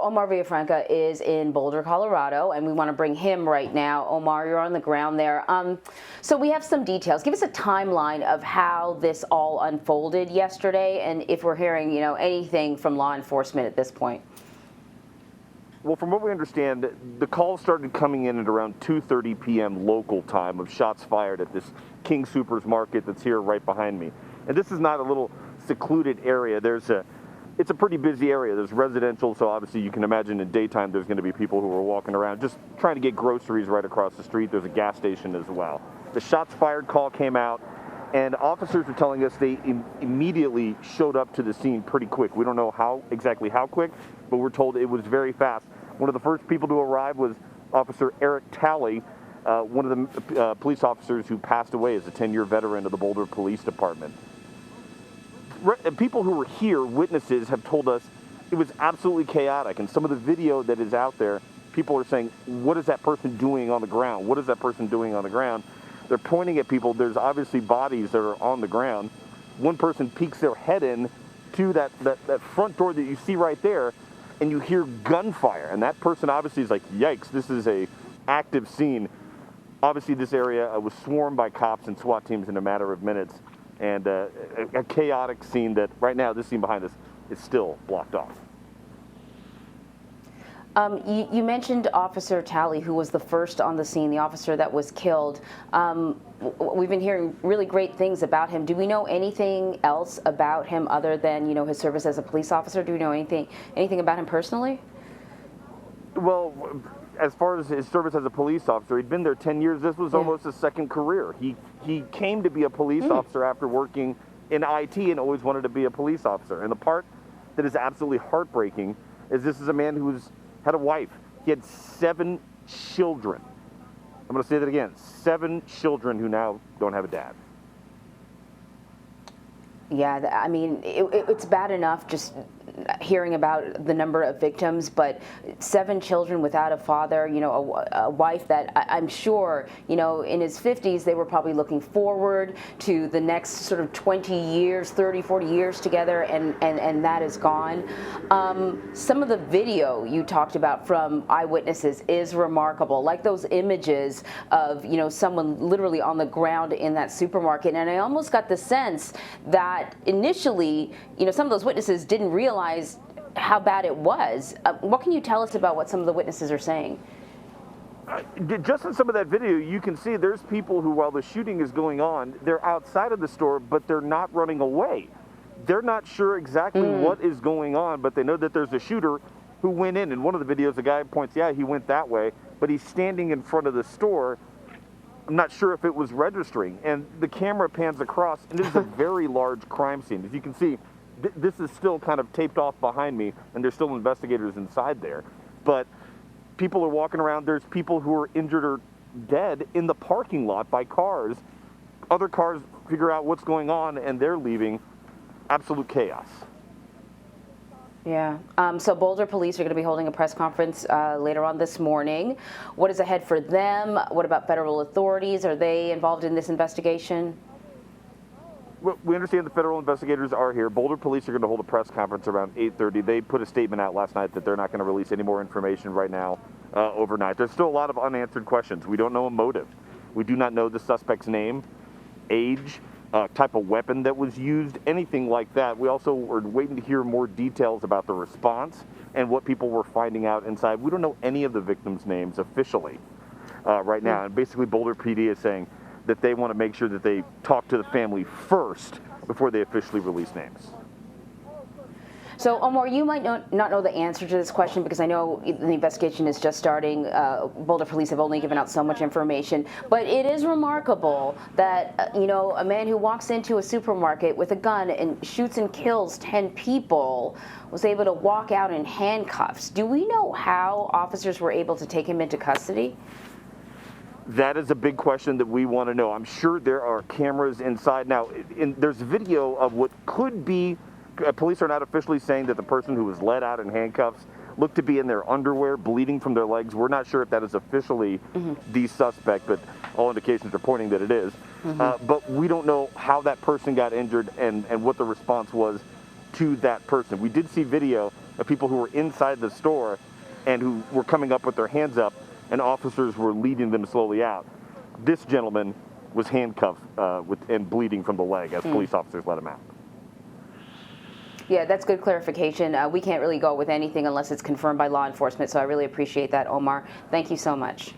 Omar Villafranca is in Boulder, Colorado, and we want to bring him right now. Omar, you're on the ground there. So we have some details. Give us a timeline of how this all unfolded yesterday, and if we're hearing, anything from law enforcement at this point. Well, from what we understand, the call started coming in at around 2:30 p.m. local time of shots fired at this King Soopers market that's here right behind me. And this is not a little secluded area. It's a pretty busy area. There's residential, so obviously you can imagine in daytime there's going to be people who are walking around just trying to get groceries right across the street. There's a gas station as well. The shots fired call came out, and officers are telling us they immediately showed up to the scene pretty quick. We don't know exactly how quick, but we're told it was very fast. One of the first people to arrive was Officer Eric Talley, one of the police officers who passed away as a 10-year veteran of the Boulder Police Department. People who were here, witnesses, have told us it was absolutely chaotic. And some of the video that is out there, people are saying, what is that person doing on the ground? What is that person doing on the ground? They're pointing at people. There's obviously bodies that are on the ground. One person peeks their head in to that front door that you see right there, and you hear gunfire. And that person obviously is like, yikes, this is a active scene. Obviously, this area was swarmed by cops and SWAT teams in a matter of minutes. And a chaotic scene that right now, this scene behind us, is still blocked off. You mentioned Officer Talley, who was the first on the scene, the officer that was killed. We've been hearing really great things about him. Do we know anything else about him other than, his service as a police officer? Do we know anything about him personally? Well, as far as his service as a police officer, he'd been there 10 years. This was almost his second career. He came to be a police officer after working in IT and always wanted to be a police officer. And the part that is absolutely heartbreaking is this is a man who had a wife. He had 7 children. I'm going to say that again. 7 children who now don't have a dad. Yeah, I mean, it's bad enough just hearing about the number of victims, but 7 children without a father, a wife that I'm sure, in his 50s, they were probably looking forward to the next sort of 20 years, 30, 40 years together, and that is gone. Some of the video you talked about from eyewitnesses is remarkable, like those images of, someone literally on the ground in that supermarket. And I almost got the sense that initially, some of those witnesses didn't realize how bad it was. What can you tell us about what some of the witnesses are saying? Just in some of that video, you can see there's people who, while the shooting is going on, they're outside of the store, but they're not running away. They're not sure exactly what is going on, but they know that there's a shooter who went in. In one of the videos, the guy points, yeah, he went that way, but he's standing in front of the store. I'm not sure if it was registering. And the camera pans across, and it is a very large crime scene. As you can see, this is still kind of taped off behind me, and there's still investigators inside there. But people are walking around. There's people who are injured or dead in the parking lot by cars. Other cars figure out what's going on, and they're leaving. Absolute chaos. Yeah. So Boulder police are going to be holding a press conference later on this morning. What is ahead for them? What about federal authorities? Are they involved in this investigation? Well, we understand the federal investigators are here. Boulder police are going to hold a press conference around 8:30. They put a statement out last night that they're not going to release any more information right now overnight. There's still a lot of unanswered questions. We don't know a motive. We do not know the suspect's name, age, type of weapon that was used, anything like that. We also are waiting to hear more details about the response and what people were finding out inside. We don't know any of the victims' names officially right now. And basically Boulder PD is saying that they want to make sure that they talk to the family first before they officially release names. So, Omar, you might not know the answer to this question because I know the investigation is just starting. Boulder police have only given out so much information. But it is remarkable that, a man who walks into a supermarket with a gun and shoots and kills 10 people was able to walk out in handcuffs. Do we know how officers were able to take him into custody? That is a big question that we want to know. I'm sure there are cameras inside. Now, there's video of what could be, police are not officially saying that the person who was led out in handcuffs looked to be in their underwear, bleeding from their legs. We're not sure if that is officially the suspect, but all indications are pointing that it is. But we don't know how that person got injured and what the response was to that person. We did see video of people who were inside the store and who were coming up with their hands up, and officers were leading them slowly out. This gentleman was handcuffed and bleeding from the leg as police officers let him out. Yeah, that's good clarification. We can't really go with anything unless it's confirmed by law enforcement, so I really appreciate that, Omar. Thank you so much.